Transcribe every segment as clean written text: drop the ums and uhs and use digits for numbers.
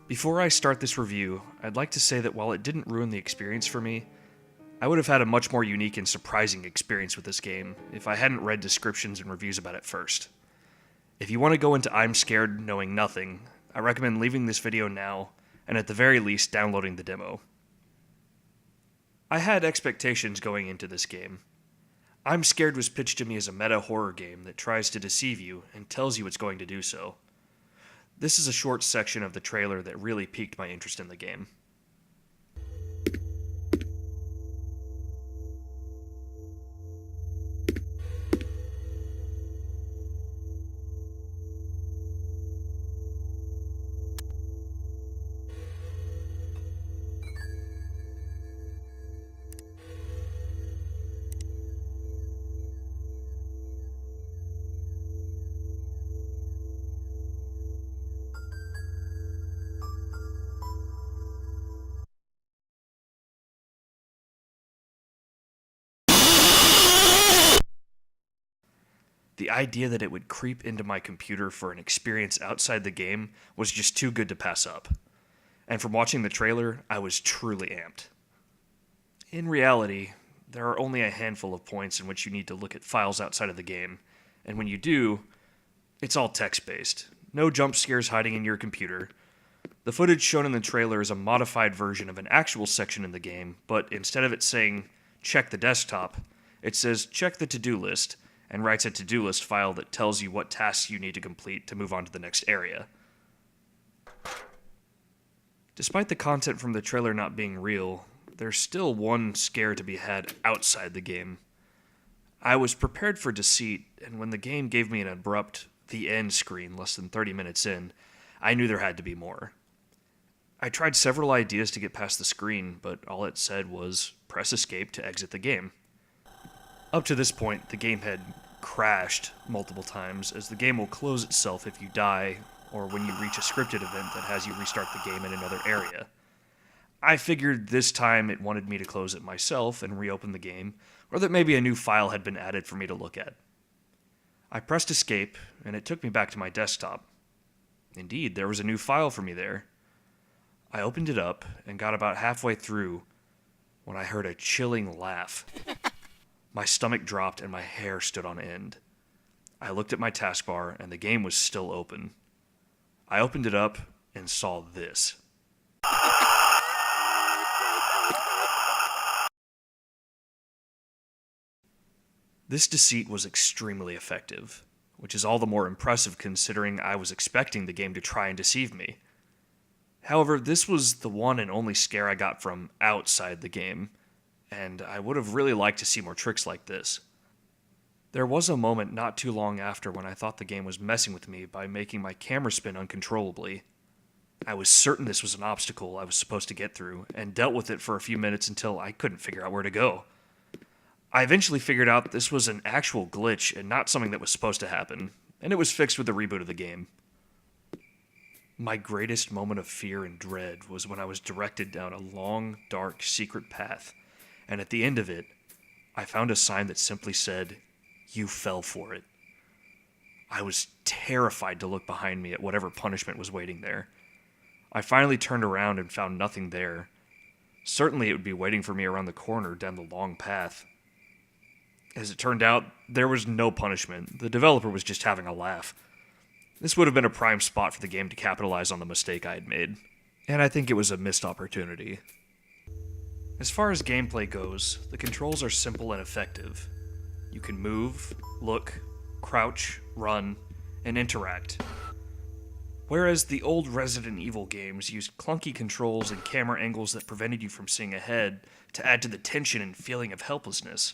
Before I start this review, I'd like to say that while it didn't ruin the experience for me, I would have had a much more unique and surprising experience with this game if I hadn't read descriptions and reviews about it first. If you want to go into IMSCARED knowing nothing, I recommend leaving this video now, and at the very least downloading the demo. I had expectations going into this game. IMSCARED was pitched to me as a meta horror game that tries to deceive you and tells you it's going to do so. This is a short section of the trailer that really piqued my interest in the game. The idea that it would creep into my computer for an experience outside the game was just too good to pass up. And from watching the trailer, I was truly amped. In reality, there are only a handful of points in which you need to look at files outside of the game, and when you do, it's all text-based. No jump scares hiding in your computer. The footage shown in the trailer is a modified version of an actual section in the game, but instead of it saying, check the desktop, it says, check the to-do list, and writes a to-do list file that tells you what tasks you need to complete to move on to the next area. Despite the content from the trailer not being real, there's still one scare to be had outside the game. I was prepared for deceit, and when the game gave me an abrupt "the end" screen less than 30 minutes in, I knew there had to be more. I tried several ideas to get past the screen, but all it said was, press escape to exit the game. Up to this point, the game had crashed multiple times, as the game will close itself if you die, or when you reach a scripted event that has you restart the game in another area. I figured this time it wanted me to close it myself and reopen the game, or that maybe a new file had been added for me to look at. I pressed escape, and it took me back to my desktop. Indeed, there was a new file for me there. I opened it up and got about halfway through when I heard a chilling laugh. My stomach dropped and my hair stood on end. I looked at my taskbar and the game was still open. I opened it up and saw this. This deceit was extremely effective, which is all the more impressive considering I was expecting the game to try and deceive me. However, this was the one and only scare I got from outside the game, and I would have really liked to see more tricks like this. There was a moment not too long after when I thought the game was messing with me by making my camera spin uncontrollably. I was certain this was an obstacle I was supposed to get through, and dealt with it for a few minutes until I couldn't figure out where to go. I eventually figured out this was an actual glitch and not something that was supposed to happen, and it was fixed with the reboot of the game. My greatest moment of fear and dread was when I was directed down a long, dark, secret path, and at the end of it, I found a sign that simply said, "You fell for it." I was terrified to look behind me at whatever punishment was waiting there. I finally turned around and found nothing there. Certainly it would be waiting for me around the corner down the long path. As it turned out, there was no punishment. The developer was just having a laugh. This would have been a prime spot for the game to capitalize on the mistake I had made, and I think it was a missed opportunity. As far as gameplay goes, the controls are simple and effective. You can move, look, crouch, run, and interact. Whereas the old Resident Evil games used clunky controls and camera angles that prevented you from seeing ahead to add to the tension and feeling of helplessness,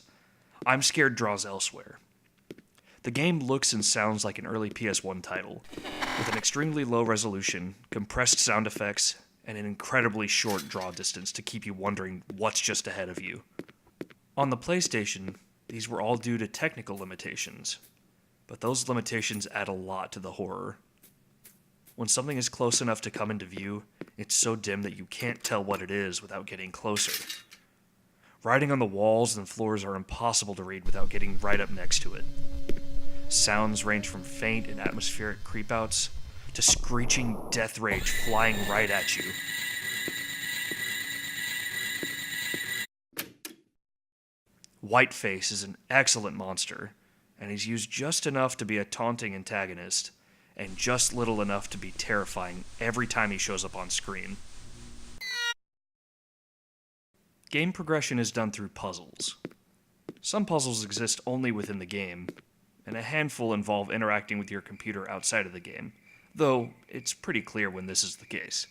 IMSCARED draws elsewhere. The game looks and sounds like an early PS1 title, with an extremely low resolution, compressed sound effects, and an incredibly short draw distance to keep you wondering what's just ahead of you. On the PlayStation, these were all due to technical limitations, but those limitations add a lot to the horror. When something is close enough to come into view, it's so dim that you can't tell what it is without getting closer. Writing on the walls and floors are impossible to read without getting right up next to it. Sounds range from faint and atmospheric creepouts to screeching death rage flying right at you. Whiteface is an excellent monster, and he's used just enough to be a taunting antagonist, and just little enough to be terrifying every time he shows up on screen. Game progression is done through puzzles. Some puzzles exist only within the game, and a handful involve interacting with your computer outside of the game, though it's pretty clear when this is the case.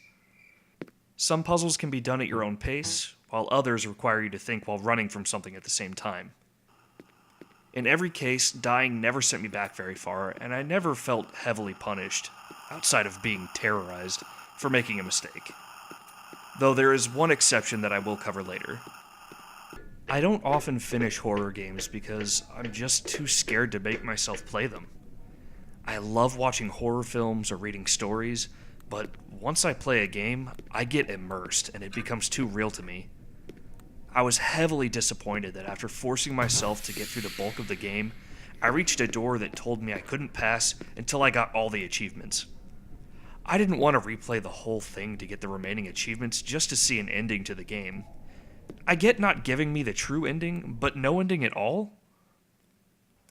Some puzzles can be done at your own pace, while others require you to think while running from something at the same time. In every case, dying never sent me back very far, and I never felt heavily punished, outside of being terrorized, for making a mistake. Though there is one exception that I will cover later. I don't often finish horror games because I'm just too scared to make myself play them. I love watching horror films or reading stories, but once I play a game, I get immersed and it becomes too real to me. I was heavily disappointed that after forcing myself to get through the bulk of the game, I reached a door that told me I couldn't pass until I got all the achievements. I didn't want to replay the whole thing to get the remaining achievements just to see an ending to the game. I get not giving me the true ending, but no ending at all?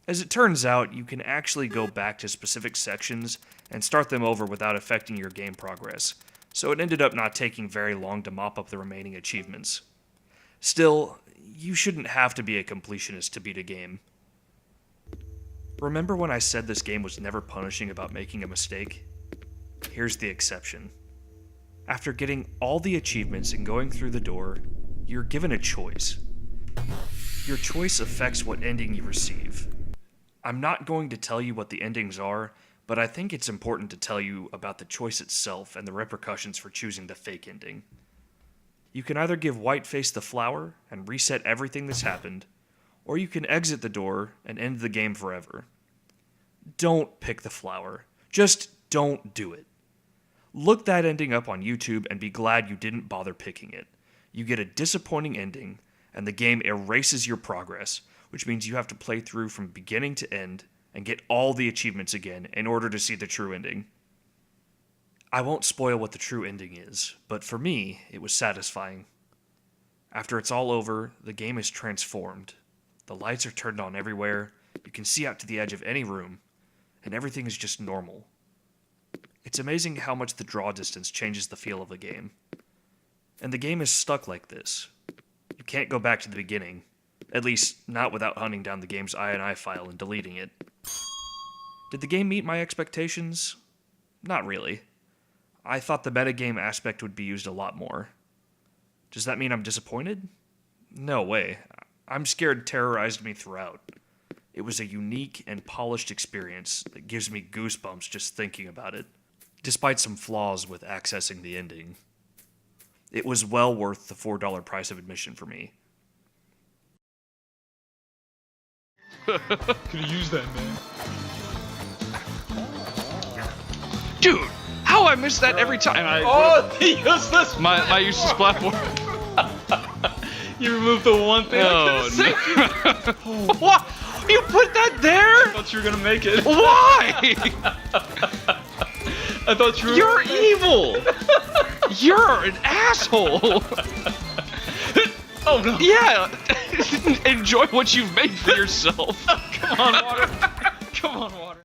As it turns out, you can actually go back to specific sections and start them over without affecting your game progress, so it ended up not taking very long to mop up the remaining achievements. Still, you shouldn't have to be a completionist to beat a game. Remember when I said this game was never punishing about making a mistake? Here's the exception. After getting all the achievements and going through the door, you're given a choice. Your choice affects what ending you receive. I'm not going to tell you what the endings are, but I think it's important to tell you about the choice itself and the repercussions for choosing the fake ending. You can either give Whiteface the flower and reset everything that's happened, or you can exit the door and end the game forever. Don't pick the flower. Just don't do it. Look that ending up on YouTube and be glad you didn't bother picking it. You get a disappointing ending, and the game erases your progress, which means you have to play through from beginning to end and get all the achievements again in order to see the true ending. I won't spoil what the true ending is, but for me, it was satisfying. After it's all over, the game is transformed. The lights are turned on everywhere, you can see out to the edge of any room, and everything is just normal. It's amazing how much the draw distance changes the feel of the game. And the game is stuck like this. You can't go back to the beginning, at least not without hunting down the game's INI file and deleting it. Did the game meet my expectations? Not really. I thought the metagame aspect would be used a lot more. Does that mean I'm disappointed? No way. I'm scared terrorized me throughout. It was a unique and polished experience that gives me goosebumps just thinking about it, despite some flaws with accessing the ending. It was well worth the $4 price of admission for me. Could've used that, man. Dude, how I miss that every time. He used this. My useless platform. You removed the one thing. Oh, no. What? You put that there? I thought you were gonna make it. Why? I thought you were. You're evil. You're an asshole. Oh no. Yeah. Enjoy what you've made for yourself. Come on, water. Come on, water.